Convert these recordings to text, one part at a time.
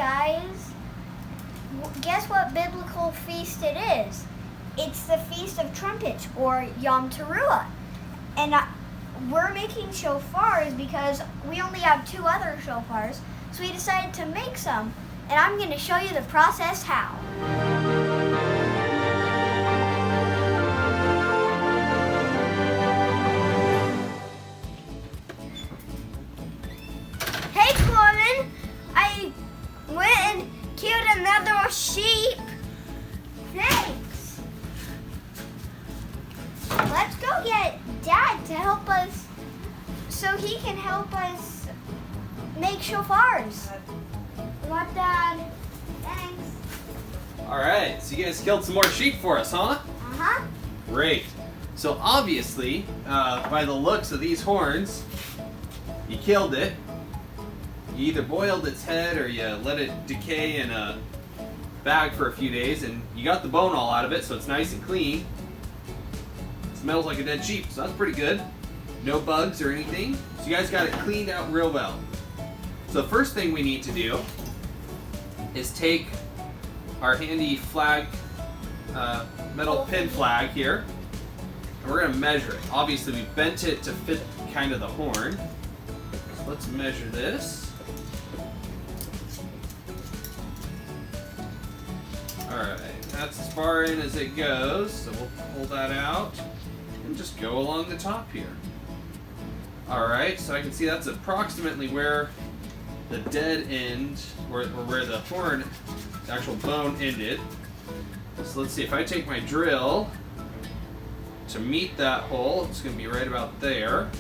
guys, guess what biblical feast it is? It's the Feast of Trumpets, or Yom Teruah. And we're making shofars because we only have 2 other shofars, so we decided to make some. And I'm going to show you the process how. Hey Corbin, I went and killed another sheep. Thanks. Let's go get Dad to help us so he can help us make shofars. What, Dad? Thanks. All right, so you guys killed some more sheep for us, huh? Uh-huh. Great. So obviously, by the looks of these horns, you killed it. You either boiled its head or you let it decay in a bag for a few days, and you got the bone all out of it, so it's nice and clean. It smells like a dead sheep, so that's pretty good. No bugs or anything. So you guys got it cleaned out real well. So the first thing we need to do is take our handy flag, metal pin flag here, and we're going to measure it. Obviously we bent it to fit kind of the horn. So let's measure this. Alright, that's as far in as it goes, so we'll pull that out and just go along the top here. Alright, so I can see that's approximately where the dead end, or where the horn, the actual bone ended. So let's see, if I take my drill to meet that hole, it's going to be right about there.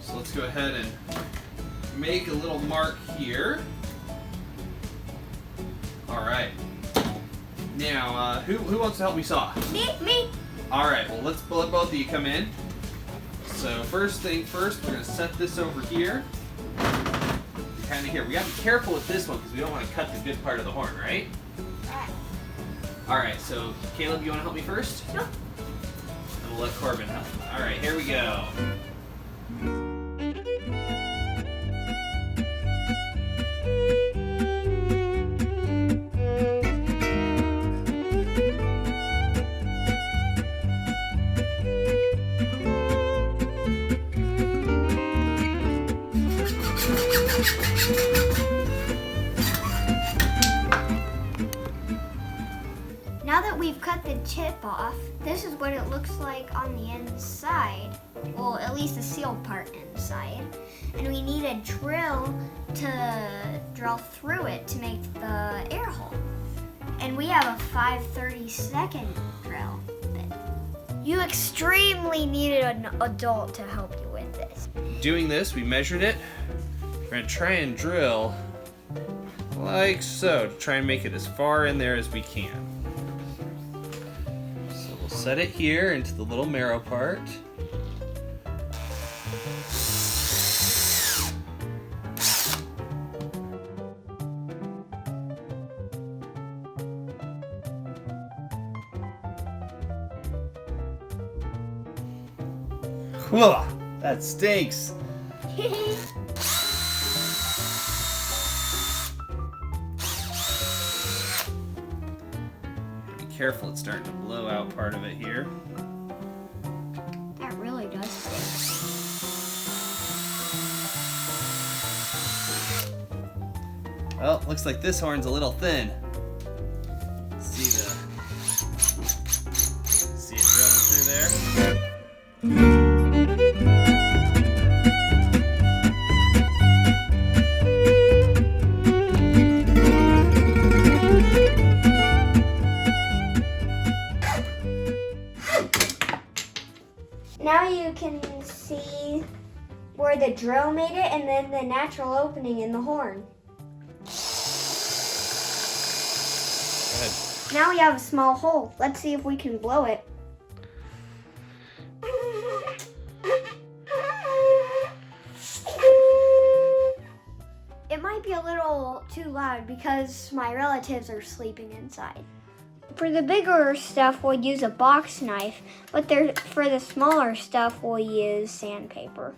So let's go ahead and make a little mark here. Alright. Now, who wants to help me saw? Me. Alright, well let's let both of you come in. So first thing first, we're going to set this over here. Kind of here. We got to be careful with this one because we don't want to cut the good part of the horn, right? Alright, so Caleb, you want to help me first? Sure. And we'll let Qorbin help. Alright, here we go. Now that we've cut the tip off, this is what it looks like on the inside. Well, at least the sealed part inside. And we need a drill to drill through it to make the air hole. And we have a 5/32 drill bit. You extremely needed an adult to help you with this. Doing this, we measured it. We're going to try and drill like so to try and make it as far in there as we can. So we'll set it here into the little marrow part. Whoa, that stinks. Careful, it's starting to blow out part of it here. That really does stink. Well, looks like this horn's a little thin. See it drilling through there? Now you can see where the drill made it and then the natural opening in the horn. Good. Now we have a small hole. Let's see if we can blow it. It might be a little too loud because my relatives are sleeping inside. For the bigger stuff, we'll use a box knife, but for the smaller stuff, we'll use sandpaper.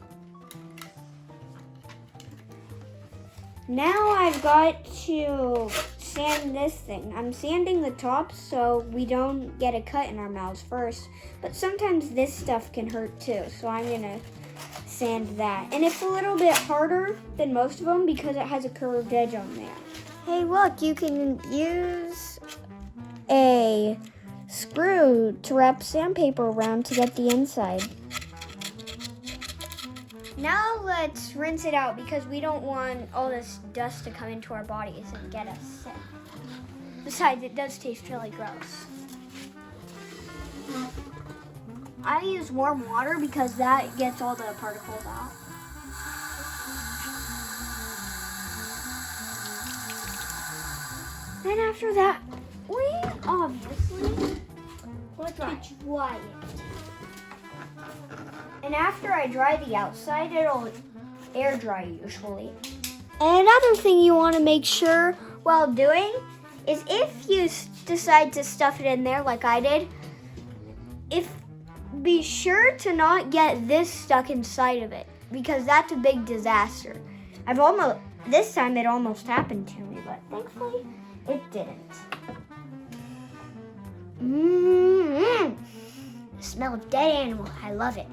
Now I've got to sand this thing. I'm sanding the top so we don't get a cut in our mouths first, but sometimes this stuff can hurt too, so I'm gonna sand that. And it's a little bit harder than most of them because it has a curved edge on there. Hey look, you can use a screw to wrap sandpaper around to get the inside. Now let's rinse it out because we don't want all this dust to come into our bodies and get us sick. Besides, it does taste really gross. I use warm water because that gets all the particles out. Then after that, we obviously want to dry it. And after I dry the outside, it'll air dry usually. And another thing you want to make sure while doing is if you decide to stuff it in there like I did, be sure to not get this stuck inside of it because that's a big disaster. This time it almost happened to me, but thankfully it didn't. The smell of dead animal, I love it.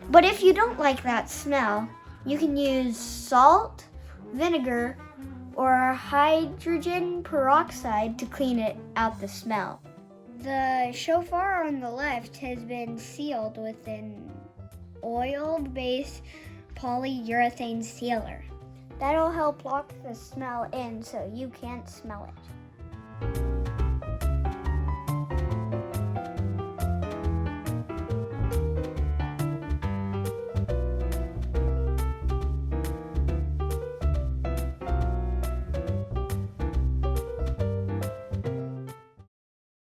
But if you don't like that smell, you can use salt, vinegar, or hydrogen peroxide to clean it out the smell. The shofar on the left has been sealed with an oil-based polyurethane sealer. That'll help lock the smell in so you can't smell it.